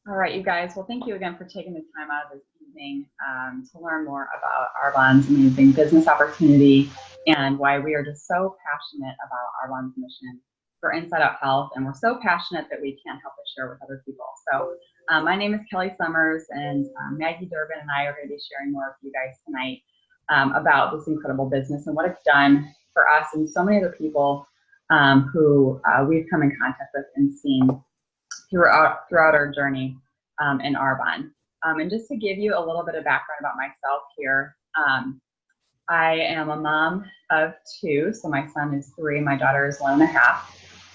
All right, you guys. Well, thank you again for taking the time out of this evening to learn more about Arbonne's amazing business opportunity and why we are just so passionate about Arbonne's mission for Inside Out Health. And we're so passionate that we can't help but share with other people. So my name is Kelly Summers, and Maggie Durbin and I are going to be sharing more with you guys tonight about this incredible business and what it's done for us and so many other people who we've come in contact with and seen throughout our journey in Arbonne. And just to give you a little bit of background about myself here, I am a mom of two. So my son is 3, my daughter is 1.5.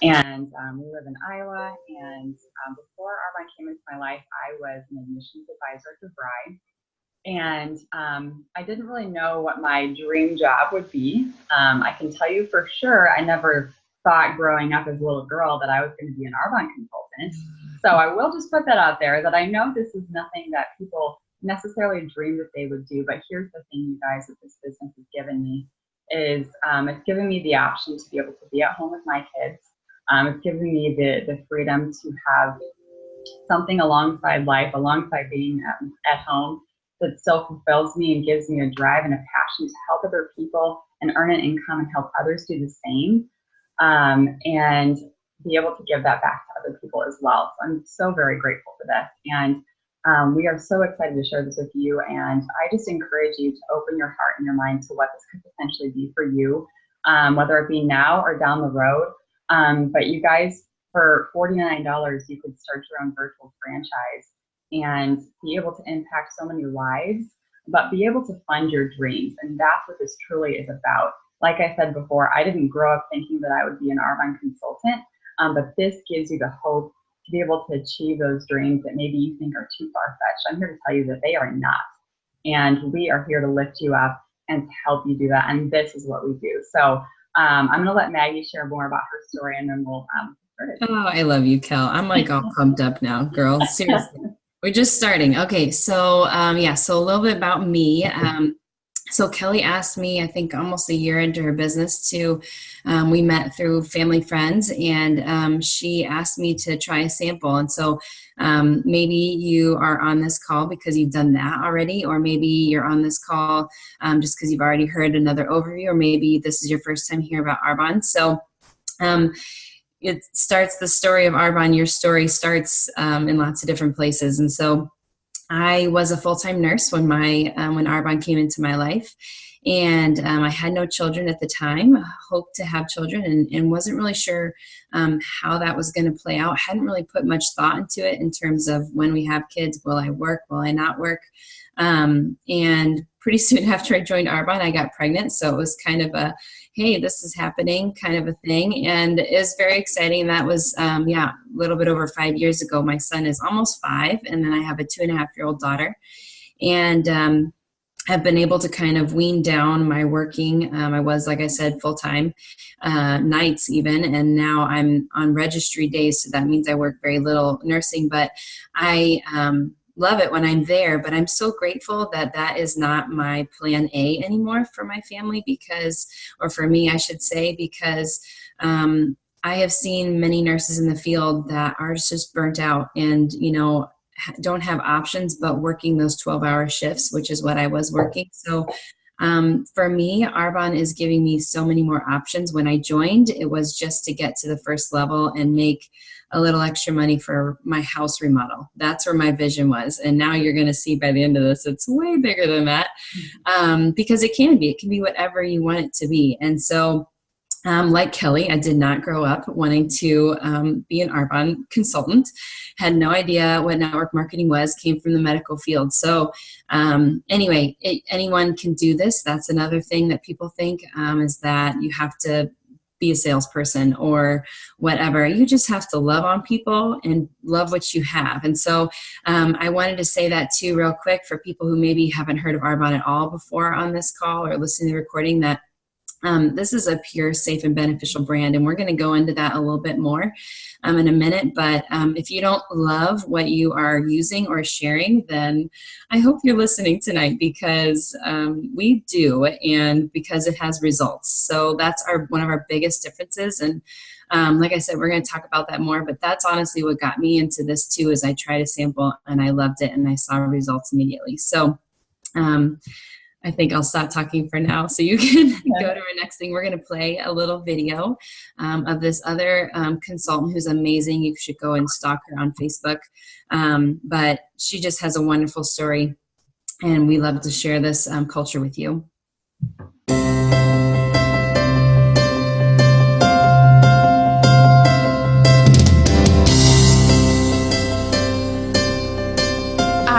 And we live in Iowa. And before Arbonne came into my life, I was an admissions advisor at DeVry. And I didn't really know what my dream job would be. I can tell you for sure, I never thought growing up as a little girl that I was going to be an Arbonne consultant. So I will just put that out there that I know this is nothing that people necessarily dream that they would do. But here's the thing, you guys, that this business has given me is it's given me the option to be able to be at home with my kids. It's given me the freedom to have something alongside life, alongside being at home, that still fulfills me and gives me a drive and a passion to help other people and earn an income and help others do the same. And be able to give that back to other people as well. So I'm so very grateful for this. And we are so excited to share this with you. And I just encourage you to open your heart and your mind to what this could potentially be for you, whether it be now or down the road. But you guys, for $49, you could start your own virtual franchise and be able to impact so many lives, but be able to fund your dreams. And that's what this truly is about. Like I said before, I didn't grow up thinking that I would be an Arbonne consultant, but this gives you the hope to be able to achieve those dreams that maybe you think are too far-fetched. I'm here to tell you that they are not. And we are here to lift you up and to help you do that. And this is what we do. So I'm going to let Maggie share more about her story, and then we'll start it. Oh, I love you, Kel. I'm like all pumped up now, girl. Seriously. We're just starting. Okay, so so a little bit about me. So Kelly asked me, I think almost a year into her business we met through family friends, and she asked me to try a sample. And so maybe you are on this call because you've done that already, or maybe you're on this call just because you've already heard another overview, or maybe this is your first time hearing about Arbonne. So it starts the story of Arbonne. Your story starts in lots of different places. And so I was a full-time nurse when when Arbonne came into my life, and I had no children at the time. Hoped to have children, and wasn't really sure how that was going to play out. Hadn't really put much thought into it in terms of when we have kids, will I work, will I not work? And pretty soon after I joined Arbonne, I got pregnant. So it was kind of a, hey, this is happening kind of a thing. And it was very exciting. That was, a little bit over 5 years ago. My son is almost 5. And then I have a 2.5-year-old daughter. And I've been able to kind of wean down my working. I was, like I said, full-time, nights even. And now I'm on registry days. So that means I work very little nursing. But I love it when I'm there, but I'm so grateful that that is not my plan A anymore for my family or for me, I should say, because I have seen many nurses in the field that are just burnt out and, don't have options but working those 12-hour shifts, which is what I was working. So for me, Arbonne is giving me so many more options. When I joined, it was just to get to the first level and make a little extra money for my house remodel. That's where my vision was. And now you're going to see by the end of this, it's way bigger than that, because it can be whatever you want it to be. And so like Kelly, I did not grow up wanting to be an Arbonne consultant, had no idea what network marketing was, came from the medical field. So anyway, anyone can do this. That's another thing that people think is that you have to be a salesperson or whatever. You just have to love on people and love what you have. And so I wanted to say that too real quick for people who maybe haven't heard of Arbonne at all before on this call or listening to the recording, that this is a pure, safe, and beneficial brand, and we're going to go into that a little bit more in a minute. But if you don't love what you are using or sharing, then I hope you're listening tonight, because we do, and because it has results. So that's one of our biggest differences. And Like I said, we're going to talk about that more, but that's honestly what got me into this too, is I tried a sample and I loved it and I saw results immediately. So I think I'll stop talking for now so you can go to our next thing. We're going to play a little video of this other consultant who's amazing. You should go and stalk her on Facebook. But she just has a wonderful story, and we love to share this culture with you.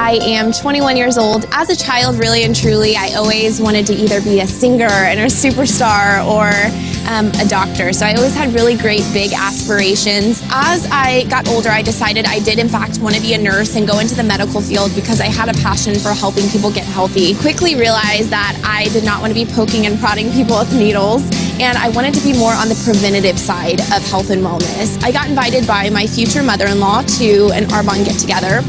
I am 21 years old. As a child, really and truly, I always wanted to either be a singer and a superstar or a doctor. So I always had really great, big aspirations. As I got older, I decided I did in fact want to be a nurse and go into the medical field because I had a passion for helping people get healthy. Quickly realized that I did not want to be poking and prodding people with needles, and I wanted to be more on the preventative side of health and wellness. I got invited by my future mother-in-law to an Arbonne get-together.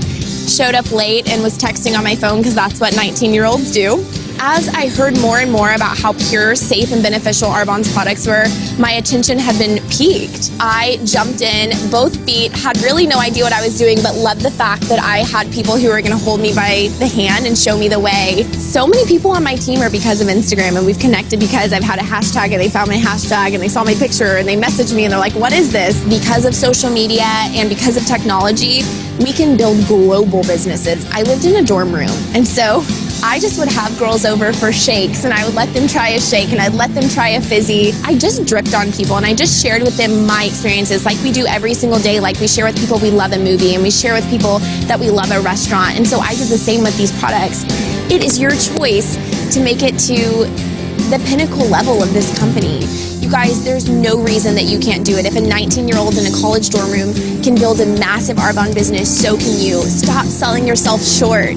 Showed up late and was texting on my phone because that's what 19-year-olds do. As I heard more and more about how pure, safe, and beneficial Arbonne's products were, my attention had been piqued. I jumped in, both feet, had really no idea what I was doing, but loved the fact that I had people who were going to hold me by the hand and show me the way. So many people on my team are because of Instagram, and we've connected because I've had a hashtag and they found my hashtag and they saw my picture and they messaged me and they're like, what is this? Because of social media and because of technology, we can build global businesses. I lived in a dorm room, and so I just would have girls over for shakes, and I would let them try a shake, and I'd let them try a fizzy. I just dripped on people, and I just shared with them my experiences like we do every single day, like we share with people we love a movie, and we share with people that we love a restaurant. And so I did the same with these products. It is your choice to make it to the pinnacle level of this company. You guys, there's no reason that you can't do it. If a 19-year-old in a college dorm room can build a massive Arbonne business, so can you. Stop selling yourself short.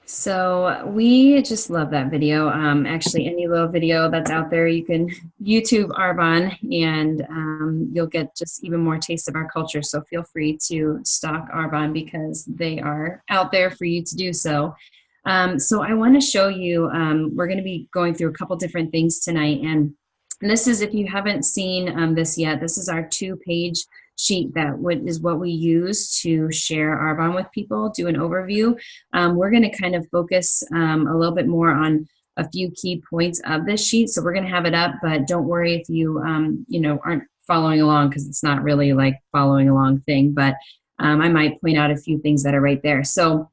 So we just love that video. Actually, any little video that's out there, you can YouTube Arbonne, and you'll get just even more taste of our culture. So feel free to stalk Arbonne because they are out there for you to do so. So I want to show you, we're going to be going through a couple different things tonight. And this is, if you haven't seen this yet, this is our 2-page sheet that is what we use to share Arbonne with people, do an overview. We're going to kind of focus a little bit more on a few key points of this sheet. So we're going to have it up, but don't worry if you, aren't following along, because it's not really like following along thing, but I might point out a few things that are right there. So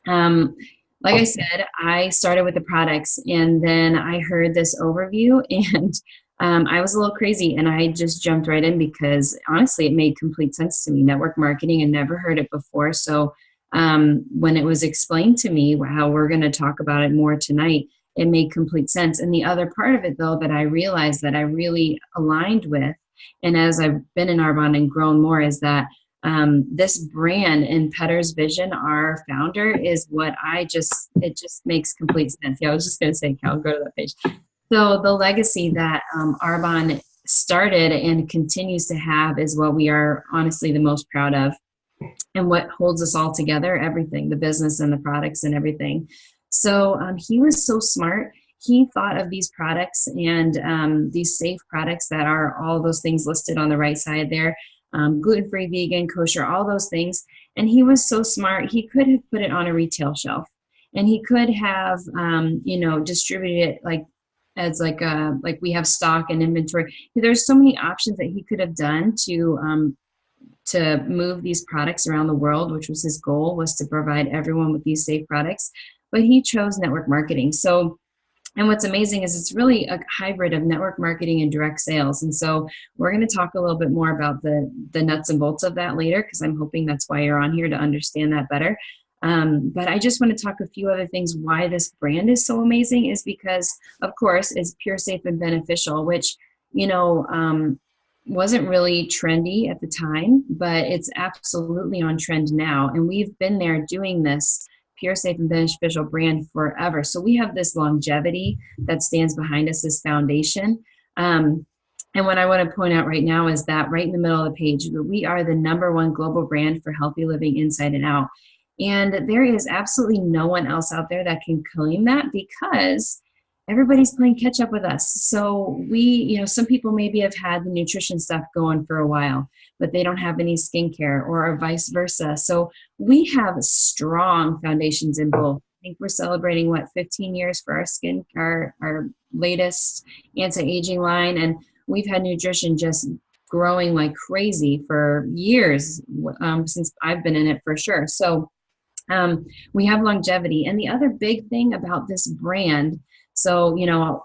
like I said, I started with the products, and then I heard this overview, and I was a little crazy, and I just jumped right in because honestly, it made complete sense to me. Network marketing, I never heard it before. So when it was explained to me how we're going to talk about it more tonight, it made complete sense. And the other part of it, though, that I realized that I really aligned with, and as I've been in Arbonne and grown more, is that this brand and Petter's vision, our founder, is what it just makes complete sense. Yeah, I was just going to say, Cal, go to that page. So the legacy that Arbonne started and continues to have is what we are honestly the most proud of, and what holds us all together, everything, the business and the products and everything. So he was so smart. He thought of these products and these safe products that are all those things listed on the right side there, gluten-free, vegan, kosher, all those things. And he was so smart. He could have put it on a retail shelf, and he could have, distributed it as like we have stock and inventory. There's so many options that he could have done to move these products around the world, which was his goal, was to provide everyone with these safe products. But he chose network marketing. So, and what's amazing is it's really a hybrid of network marketing and direct sales. And so we're going to talk a little bit more about the nuts and bolts of that later, because I'm hoping that's why you're on here, to understand that better. But I just want to talk a few other things why this brand is so amazing is because, of course, it's pure, safe, and beneficial, which, wasn't really trendy at the time, but it's absolutely on trend now. And we've been there doing this pure, safe, and beneficial brand forever. So we have this longevity that stands behind us as foundation. And what I want to point out right now is that right in the middle of the page, we are the #1 global brand for healthy living inside and out. And there is absolutely no one else out there that can claim that because everybody's playing catch up with us. So we, some people maybe have had the nutrition stuff going for a while, but they don't have any skincare or vice versa. So we have strong foundations in both. I think we're celebrating 15 years for our latest anti-aging line. And we've had nutrition just growing like crazy for years, since I've been in it for sure. So we have longevity. And the other big thing about this brand, so,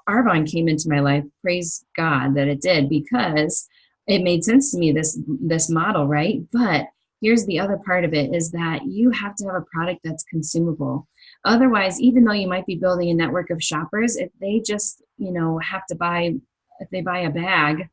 Arbonne came into my life, praise God that it did, because it made sense to me, this model, right? But here's the other part of it is that you have to have a product that's consumable. Otherwise, even though you might be building a network of shoppers, if they just, have to buy, if they buy a bag,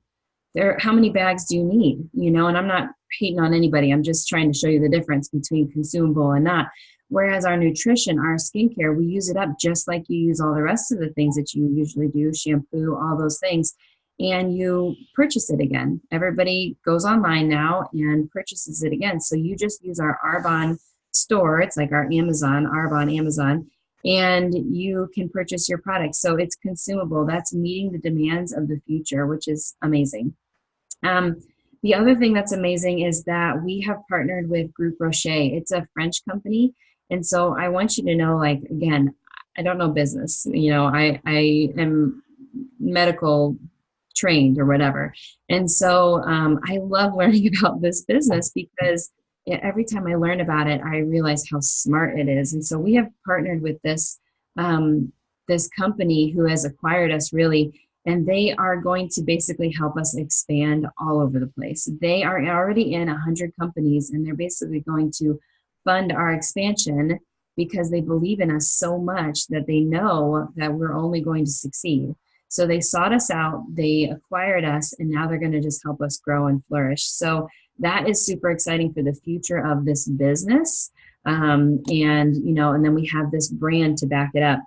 how many bags do you need? And I'm not hating on anybody. I'm just trying to show you the difference between consumable and not. Whereas our nutrition, our skincare, we use it up just like you use all the rest of the things that you usually do, shampoo, all those things, and you purchase it again. Everybody goes online now and purchases it again. So you just use our Arbonne store. It's like our Amazon, Arbonne Amazon, and you can purchase your products. So it's consumable. That's meeting the demands of the future, which is amazing. The other thing that's amazing is that we have partnered with Group Rocher. It's a French company. And so I want you to know, like, again, I don't know business. I am medical trained or whatever. And so I love learning about this business because every time I learn about it, I realize how smart it is. And so we have partnered with this company who has acquired us really, and they are going to basically help us expand all over the place. They are already in 100 companies, and they're basically going to fund our expansion because they believe in us so much that they know that we're only going to succeed. So they sought us out, they acquired us, and now they're going to just help us grow and flourish. So that is super exciting for the future of this business. And then we have this brand to back it up.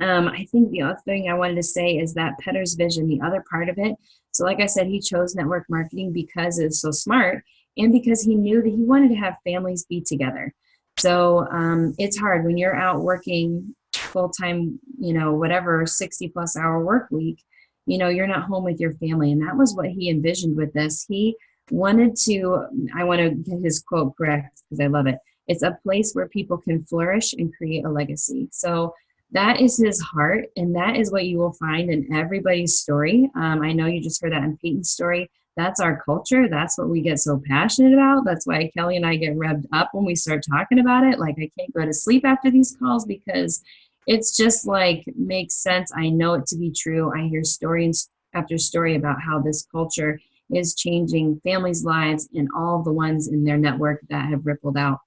I think the other thing I wanted to say is that Petter's vision, the other part of it. So like I said, he chose network marketing because it's so smart and because he knew that he wanted to have families be together. So it's hard when you're out working full-time, 60 plus hour work week, you're not home with your family. And that was what he envisioned with this. He wanted to, I want to get his quote correct because I love it. It's a place where people can flourish and create a legacy. So that is his heart, and that is what you will find in everybody's story. I know you just heard that in Peyton's story. That's our culture. That's what we get so passionate about. That's why Kelly and I get revved up when we start talking about it. Like, I can't go to sleep after these calls because it's just like makes sense. I know it to be true. I hear story after story about how this culture is changing families' lives and all the ones in their network that have rippled out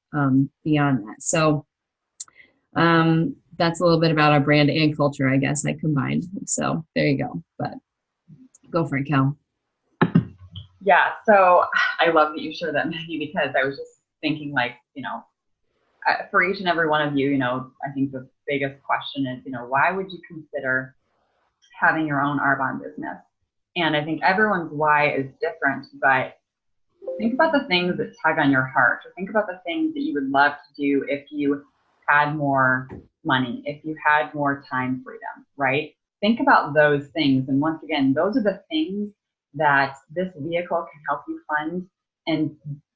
beyond that. So that's a little bit about our brand and culture, I guess, I combined. So there you go. But go for it, Kel. Yeah, so I love that you shared that, Maggie, because I was just thinking, like, for each and every one of you, I think the biggest question is, why would you consider having your own Arbonne business? And I think everyone's why is different, but think about the things that tug on your heart, or think about the things that you would love to do if you had more money, if you had more time freedom, right? Think about those things. And once again, those are the things that this vehicle can help you fund and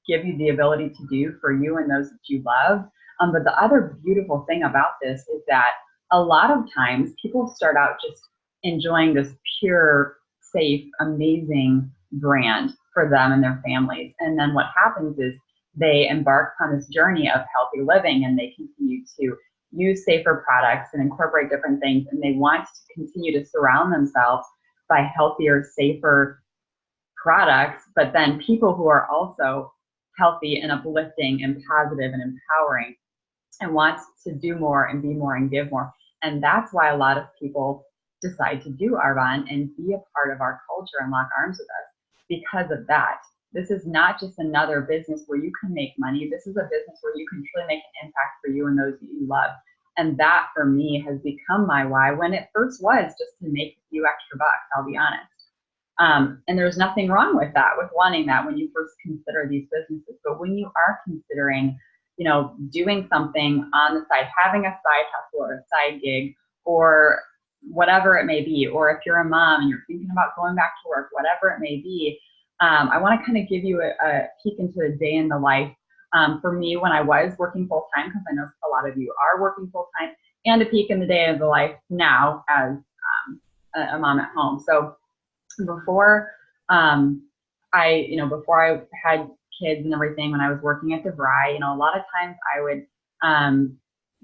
give you the ability to do for you and those that you love. But the other beautiful thing about this is that a lot of times people start out just enjoying this pure, safe, amazing brand for them and their families. And then what happens is they embark on this journey of healthy living, and they continue to use safer products and incorporate different things. And they want to continue to surround themselves by healthier, safer products, but then people who are also healthy and uplifting and positive and empowering, and wants to do more and be more and give more. And that's why a lot of people decide to do Arbonne and be a part of our culture and lock arms with us because of that. This is not just another business where you can make money. This is a business where you can truly make an impact for you and those that you love. And that, for me, has become my why, when it first was just to make a few extra bucks, I'll be honest. And there's nothing wrong with that, with wanting that when you first consider these businesses. But when you are considering doing something on the side, having a side hustle or a side gig or whatever it may be, or if you're a mom and you're thinking about going back to work, whatever it may be, I want to kind of give you a peek into a day in the life. For me, when I was working full time, because I know a lot of you are working full time, and a peek in the day of the life now as a mom at home. So before before I had kids and everything, when I was working at DeVry, a lot of times I would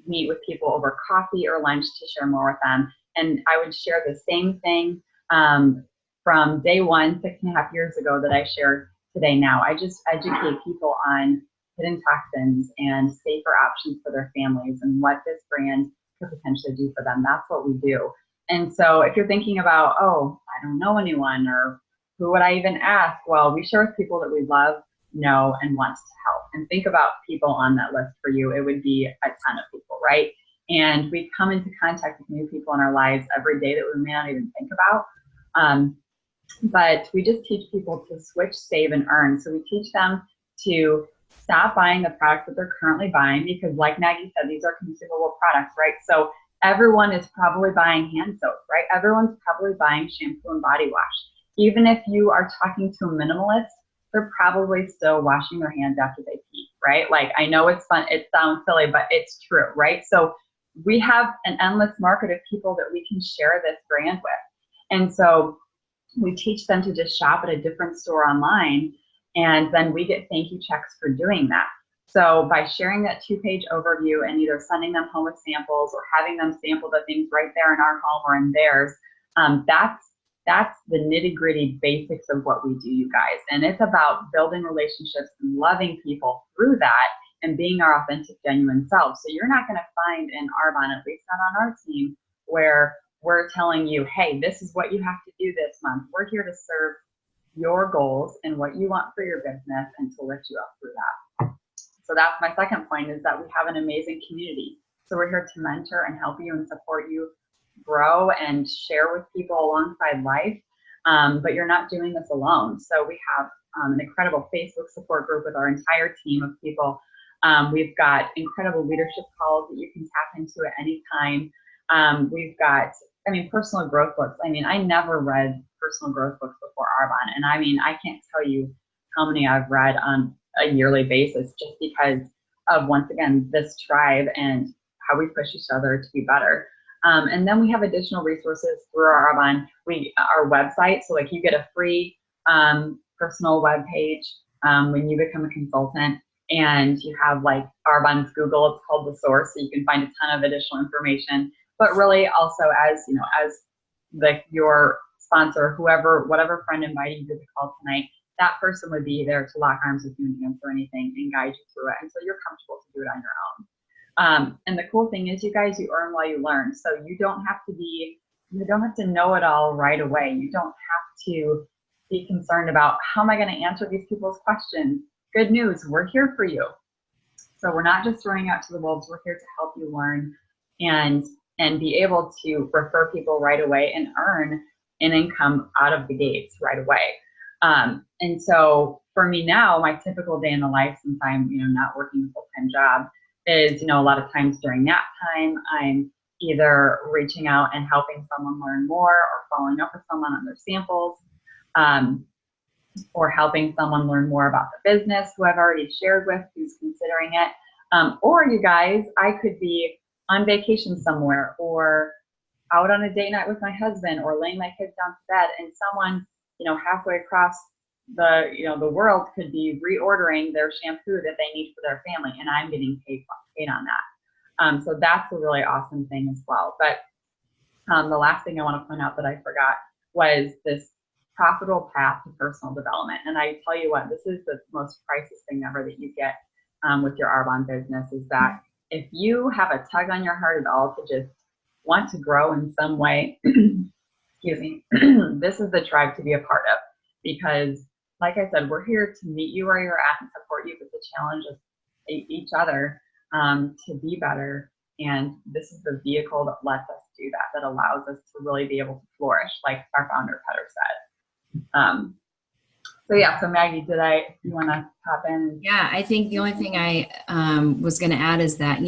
meet with people over coffee or lunch to share more with them. And I would share the same thing from day one, 6.5 years ago, that I share today now. I just educate people on hidden toxins and safer options for their families and what this brand could potentially do for them. That's what we do. And so if you're thinking about, oh, I don't know anyone, or who would I even ask? Well, we share with people that we love, know, and want to help. And think about people on that list for you. It would be a ton of people, right? And we come into contact with new people in our lives every day that we may not even think about. But we just teach people to switch, save, and earn. So we teach them to stop buying the products that they're currently buying, because like Maggie said, these are consumable products, right? So everyone is probably buying hand soap, right? Everyone's probably buying shampoo and body wash. Even if you are talking to a minimalist, they're probably still washing their hands after they pee, right? Like, I know it's fun, it sounds silly, but it's true, right? So we have an endless market of people that we can share this brand with. And so we teach them to just shop at a different store online, and then we get thank you checks for doing that. So by sharing that 2-page overview and either sending them home with samples or having them sample the things right there in our home or in theirs, that's the nitty-gritty basics of what we do, you guys. And it's about building relationships and loving people through that and being our authentic, genuine selves. So you're not going to find in Arbonne, at least not on our team, where we're telling you, hey, this is what you have to do this month. We're here to serve your goals and what you want for your business and to lift you up through that. So that's my second point, is that we have an amazing community. So we're here to mentor and help you and support you grow and share with people alongside life. But you're not doing this alone. So we have an incredible Facebook support group with our entire team of people. We've got incredible leadership calls that you can tap into at any time. We've got, personal growth books. I never read personal growth books before Arbonne. And I can't tell you how many I've read on a yearly basis, just because of, once again, this tribe and how we push each other to be better. And then we have additional resources through our Arbonne, our website. So like, you get a free personal web page when you become a consultant, and you have like Arbonne's Google, it's called The Source, so you can find a ton of additional information. But really also, as your sponsor, whatever friend invited you to the call tonight, that person would be there to lock arms with you and answer anything and guide you through it. And so you're comfortable to do it on your own. And the cool thing is, you guys, you earn while you learn. So you don't have to know it all right away. You don't have to be concerned about, how am I going to answer these people's questions? Good news, we're here for you. So we're not just throwing out to the wolves. We're here to help you learn and be able to refer people right away and earn an income out of the gates right away. And so for me now, my typical day in the life, since I'm not working a full-time job, is a lot of times during nap time, I'm either reaching out and helping someone learn more, or following up with someone on their samples, or helping someone learn more about the business who I've already shared with, who's considering it. Or you guys, I could be on vacation somewhere, or out on a date night with my husband, or laying my kids down to bed, and someone halfway across the world could be reordering their shampoo that they need for their family, and I'm getting paid on that. So that's a really awesome thing as well. But the last thing I want to point out that I forgot was this profitable path to personal development. And I tell you what, this is the most priceless thing ever that you get with your Arbonne business, is that if you have a tug on your heart at all to just want to grow in some way, excuse me, this is the tribe to be a part of. Because like I said, we're here to meet you where you're at and support you with the challenge of each other to be better. And this is the vehicle that lets us do that allows us to really be able to flourish, like our founder Petter said. So yeah, so Maggie, you want to hop in? Yeah, I think the only thing I was going to add is that,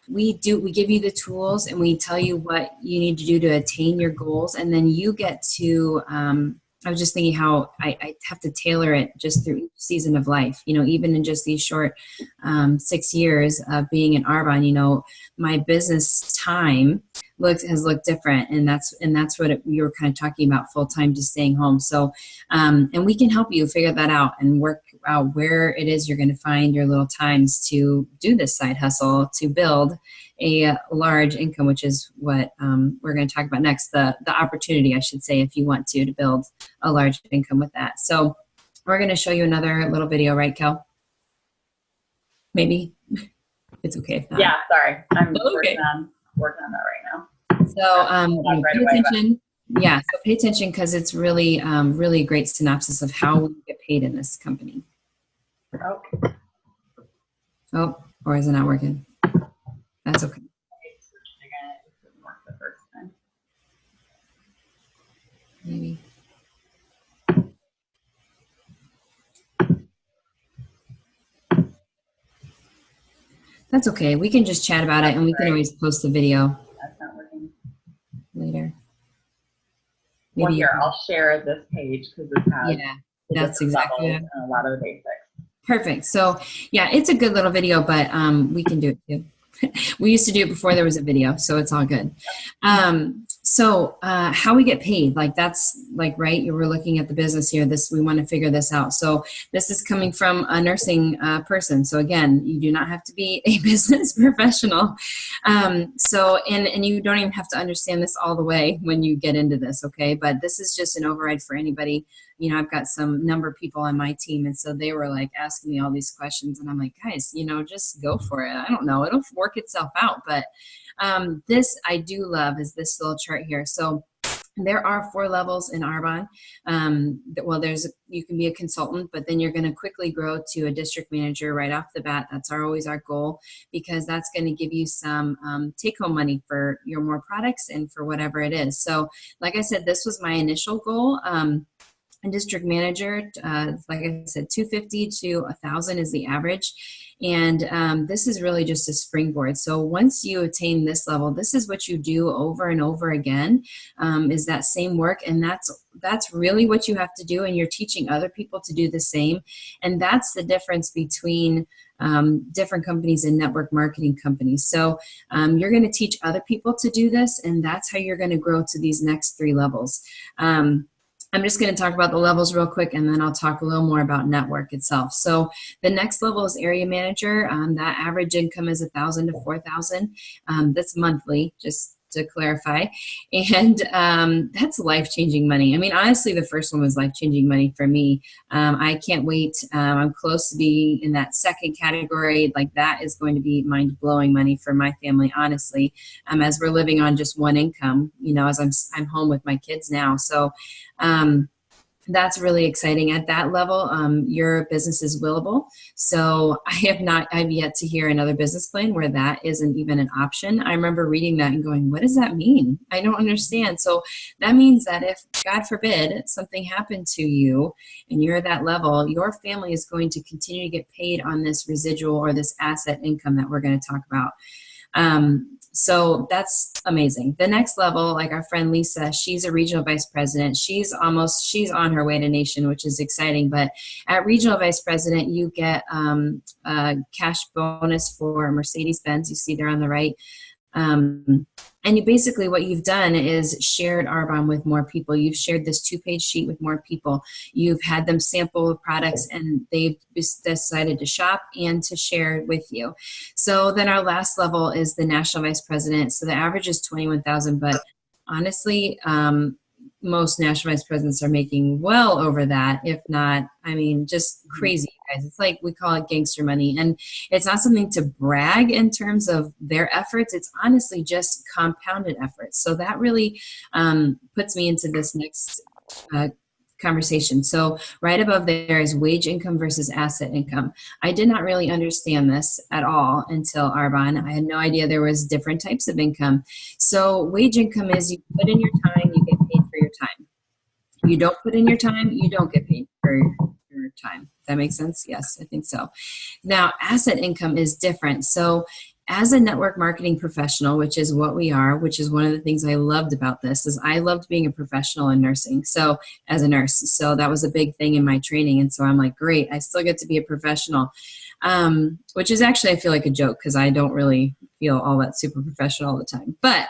we give you the tools and we tell you what you need to do to attain your goals. And then you get to, I was just thinking how I have to tailor it just through each season of life, even in just these short 6 years of being in Arbonne, my business time has looked different. And that's what you were kind of talking about, full-time to staying home. So, and we can help you figure that out and work out where it is you're going to find your little times to do this side hustle, to build a large income, which is what we're going to talk about next, the opportunity, I should say, if you want to build a large income with that. So we're going to show you another little video, right, Kel? Maybe? It's okay if not. Yeah, sorry. I'm okay. working on that right now. So pay attention. Yeah, so pay attention because it's really, really a great synopsis of how we get paid in this company. Oh, or is it not working? That's okay. Maybe. That's okay. We can just chat about it and we can always post the video. That's not working. Later. Maybe well, here, I'll share this page because it has that's exactly it. A lot of the basics. Perfect. So yeah, it's a good little video, but we can do it too. We used to do it before there was a video, so it's all good. So how we get paid, that's right, you were looking at the business here, we want to figure this out. So this is coming from a nursing person. So again, you do not have to be a business professional. So, and you don't even have to understand this all the way when you get into this, okay? But this is just an override for anybody. I've got some number of people on my team, and so they were asking me all these questions, and I'm like, guys, just go for it. I don't know, it'll work itself out. But this I do love is this little chart here. So there are 4 levels in Arbonne. Well, you can be a consultant, but then you're going to quickly grow to a district manager right off the bat. That's always our goal, because that's going to give you some take-home money for your more products and for whatever it is. So like I said, this was my initial goal. A district manager, like I said, 250 to 1,000 is the average. And this is really just a springboard. So once you attain this level, this is what you do over and over again, is that same work. And that's really what you have to do. And you're teaching other people to do the same. And that's the difference between different companies and network marketing companies. So you're going to teach other people to do this, and that's how you're going to grow to these next 3 levels. I'm just going to talk about the levels real quick, and then I'll talk a little more about network itself. So the next level is area manager. That average income is 1,000 to 4,000. That's monthly, just to clarify. And that's life-changing money. I mean, honestly, the first one was life-changing money for me. I can't wait. I'm close to being in that second category. That is going to be mind-blowing money for my family, honestly, as we're living on just one income, as I'm home with my kids now. So that's really exciting. At that level, your business is willable. So I've yet to hear another business plan where that isn't even an option. I remember reading that and going, what does that mean? I don't understand. So that means that if, God forbid, something happened to you and you're at that level, your family is going to continue to get paid on this residual or this asset income that we're going to talk about. So that's amazing. The next level, like our friend Lisa, she's a regional vice president. She's on her way to nation, which is exciting. But at regional vice president, you get a cash bonus for Mercedes-Benz. You see there on the right. And basically what you've done is shared Arbonne with more people. You've shared this 2-page sheet with more people. You've had them sample the products, and they've decided to shop and to share with you. So then our last level is the national vice president. So the average is 21,000, but honestly, most national vice presidents are making well over that, if not, just crazy, guys. It's like, we call it gangster money. And it's not something to brag in terms of their efforts. It's honestly just compounded efforts. So that really puts me into this next conversation. So right above there is wage income versus asset income. I did not really understand this at all until Arbonne. I had no idea there was different types of income. So wage income is you put in your time, you get paid for your time. you don't put in your time, you don't get paid for your time. That makes sense? Yes, I think so. Now, asset income is different. So as a network marketing professional, which is what we are, which is one of the things I loved about this, is I loved being a professional in nursing. So as a nurse, so that was a big thing in my training. And so I'm like, great, I still get to be a professional, which is actually, I feel like a joke because I don't really feel all that super professional all the time. But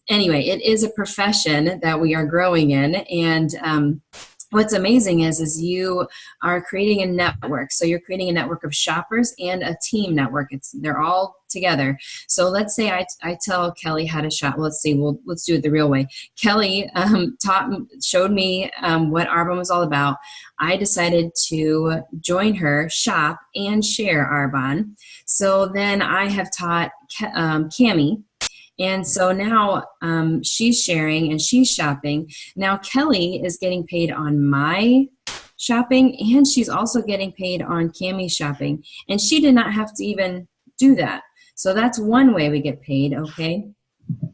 anyway, it is a profession that we are growing in. And what's amazing is you are creating a network. So you're creating a network of shoppers and a team network. They're all together. So let's say I tell Kelly how to shop. Let's do it the real way. Kelly showed me what Arbonne was all about. I decided to join her, shop, and share Arbonne. So then I have taught Cammie. And so now she's sharing and she's shopping. Now Kelly is getting paid on my shopping, and she's also getting paid on Cammie's shopping. And she did not have to even do that. So that's one way we get paid, okay?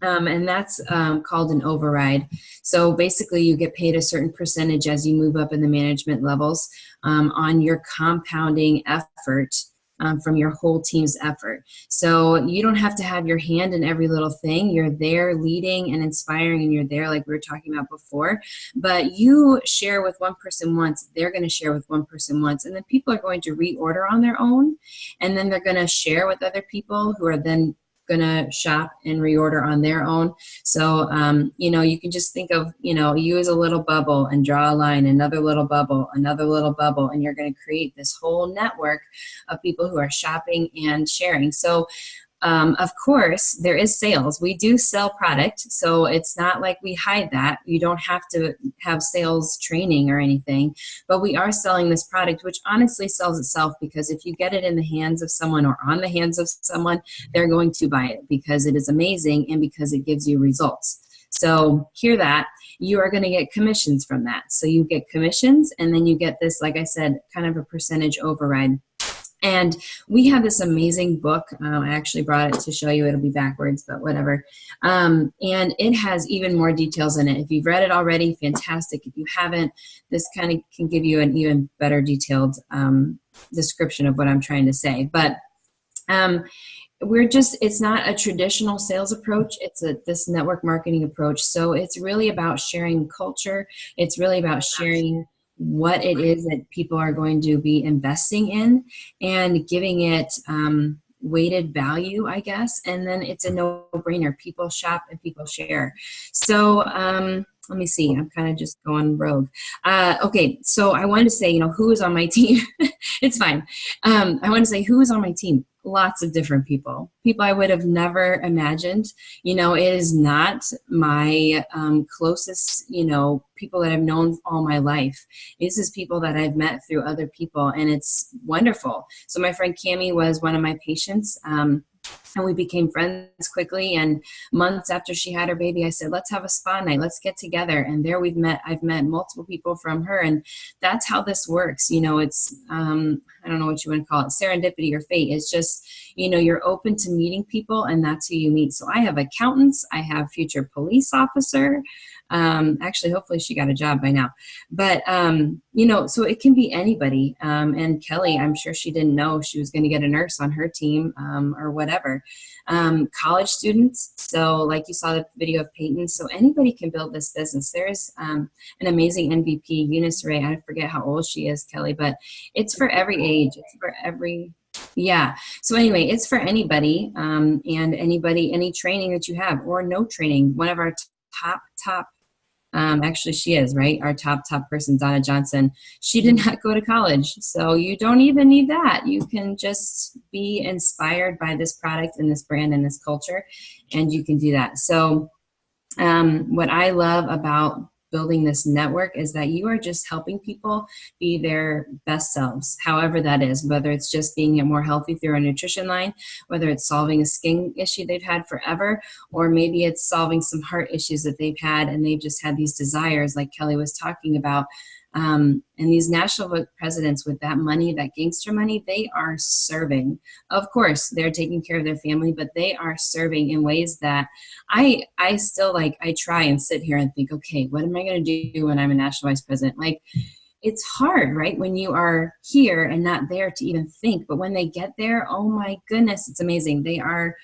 And that's called an override. So basically you get paid a certain percentage as you move up in the management levels on your compounding effort. From your whole team's effort. So you don't have to have your hand in every little thing. You're there leading and inspiring, and you're there like we were talking about before. But you share with one person once, they're going to share with one person once, and then people are going to reorder on their own, and then they're going to share with other people who are then going to shop and reorder on their own. So, you can just think of, you as a little bubble and draw a line, another little bubble, and you're going to create this whole network of people who are shopping and sharing. So, of course, there is sales. We do sell product, so it's not like we hide that. You don't have to have sales training or anything, but we are selling this product, which honestly sells itself, because if you get it in the hands of someone or on the hands of someone, they're going to buy it because it is amazing and because it gives you results. So hear that. You are going to get commissions from that. So you get commissions, and then you get this, like I said, kind of a percentage override. And we have this amazing book. I actually brought it to show you. It'll be backwards, but whatever. And it has even more details in it. If you've read it already, fantastic. If you haven't, this kind of can give you an even better detailed description of what I'm trying to say. But it's not a traditional sales approach. It's this network marketing approach. So it's really about sharing culture. It's really about sharing what it is that people are going to be investing in and giving it weighted value, I guess. And then it's a no-brainer. People shop and people share. So let me see. I'm kind of just going rogue. Okay, so I wanted to say, who is on my team? It's fine. I want to say who is on my team. Lots of different people I would have never imagined. It is not my closest, people that I've known all my life. This is people that I've met through other people, and it's wonderful. So my friend Cammie was one of my patients, and we became friends quickly. And months after she had her baby, I said, let's have a spa night. Let's get together. And there I've met multiple people from her. And that's how this works. It's, I don't know what you want to call it, serendipity or fate. It's just, you're open to meeting people, and that's who you meet. So I have accountants. I have future police officer. Actually, hopefully she got a job by now. But, so it can be anybody. And Kelly, I'm sure she didn't know she was going to get a nurse on her team or whatever. College students. So like you saw the video of Peyton. So anybody can build this business. There's an amazing MVP, Eunice Ray. I forget how old she is, Kelly, but it's for every age. It's for every... Yeah. So anyway, it's for anybody, and any training that you have or no training. One of our top, actually she is, right? Our top person, Donna Johnson, she did not go to college. So you don't even need that. You can just be inspired by this product and this brand and this culture, and you can do that. So what I love about building this network is that you are just helping people be their best selves, however that is, whether it's just being more healthy through a nutrition line, whether it's solving a skin issue they've had forever, or maybe it's solving some heart issues that they've had and they've just had these desires like Kelly was talking about. And these national presidents with that money, that gangster money, they are serving. Of course, they're taking care of their family, but they are serving in ways that I still like. I try and sit here and think, okay, what am I going to do when I'm a national vice president? Like, it's hard, right? When you are here and not there to even think, but when they get there, oh my goodness, it's amazing. They are,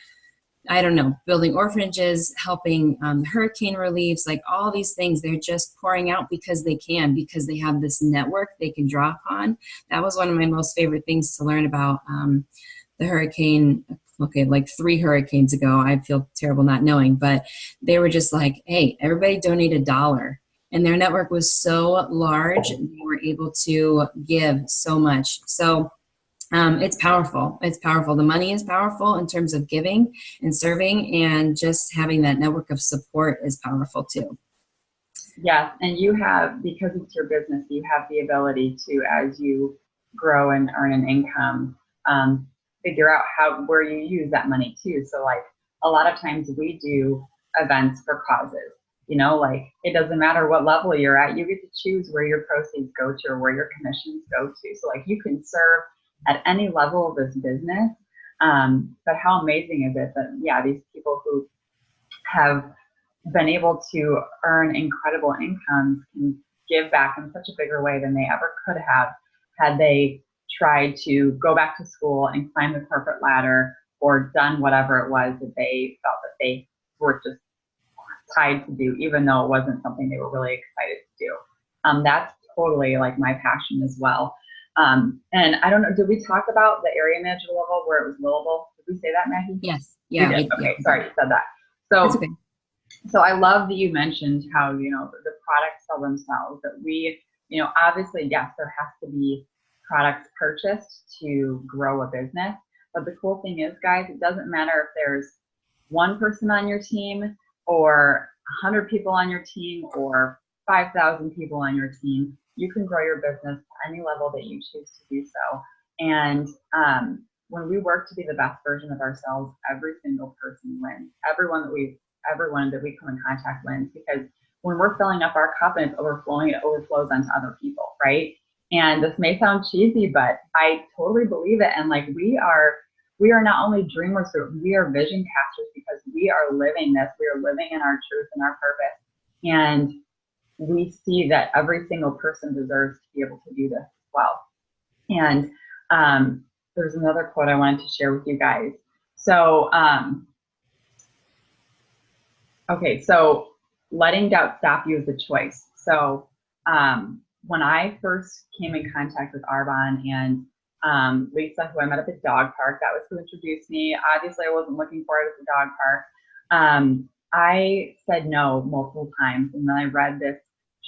I don't know, building orphanages, helping hurricane reliefs, like all these things. They're just pouring out because they can, because they have this network they can draw upon. That was one of my most favorite things to learn about the hurricane. Okay, like 3 hurricanes ago, I feel terrible not knowing, but they were just like, hey, everybody donate $1. And their network was so large, they were able to give so much. So it's powerful. It's powerful. The money is powerful in terms of giving and serving, and just having that network of support is powerful too. Yes, and you have, because it's your business, you have the ability to, as you grow and earn an income, figure out where you use that money too. So like a lot of times we do events for causes. You know, like it doesn't matter what level you're at, you get to choose where your proceeds go to or where your commissions go to. So like you can serve at any level of this business. But how amazing is it that, yeah, these people who have been able to earn incredible incomes can give back in such a bigger way than they ever could have had they tried to go back to school and climb the corporate ladder or done whatever it was that they felt that they were just tied to do, even though it wasn't something they were really excited to do. That's totally like my passion as well. And I don't know, did we talk about the area manager level where it was Louisville? Did we say that, Maggie? Yes. Yeah. Okay, yeah. sorry, you said that. So, That's okay. So I love that you mentioned how, you know, the products sell themselves, that we, you know, obviously, yes, there has to be products purchased to grow a business. But the cool thing is, guys, it doesn't matter if there's one person on your team or 100 people on your team or 5,000 people on your team. You can grow your business to any level that you choose to do so. And when we work to be the best version of ourselves, every single person wins. Everyone that we come in contact wins, because when we're filling up our cup and it's overflowing, it overflows onto other people, right? And this may sound cheesy, but I totally believe it. And like we are not only dreamers, but we are vision casters, because we are living this. We are living in our truth and our purpose. And we see that every single person deserves to be able to do this as well. And there's another quote I wanted to share with you guys. So, okay, so letting doubt stop you is a choice. So when I first came in contact with Arbonne and Lisa, who I met at the dog park, that was who introduced me. Obviously, I wasn't looking for it at the dog park. I said no multiple times, and then I read this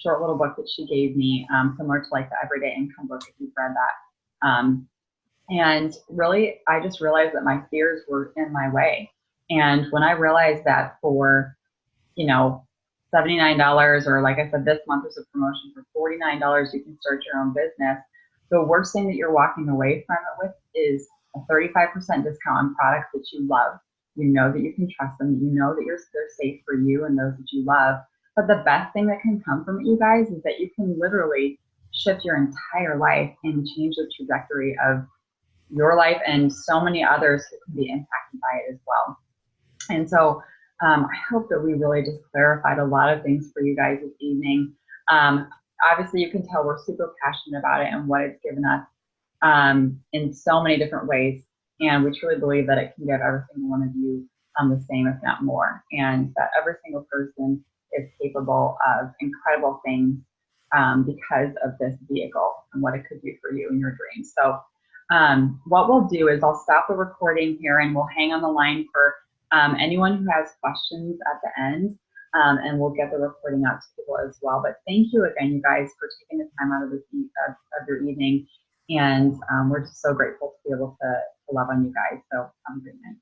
short little book that she gave me, similar to like the Everyday Income book, if you've read that. And really, I just realized that my fears were in my way. And when I realized that for, you know, $79, or like I said, this month there's a promotion for $49, you can start your own business. The worst thing that you're walking away from it with is a 35% discount on products that you love. You know that you can trust them. You know that they're safe for you and those that you love. But the best thing that can come from it, you guys, is that you can literally shift your entire life and change the trajectory of your life and so many others who can be impacted by it as well. And so I hope that we really just clarified a lot of things for you guys this evening. Obviously, you can tell we're super passionate about it and what it's given us in so many different ways. And we truly believe that it can give every single one of you the same, if not more. And that every single person is capable of incredible things because of this vehicle and what it could do for you and your dreams. So what we'll do is I'll stop the recording here and we'll hang on the line for anyone who has questions at the end, and we'll get the recording out to people as well. But thank you again, you guys, for taking the time out of your evening. And we're just so grateful to be able to love on you guys. So have a great night.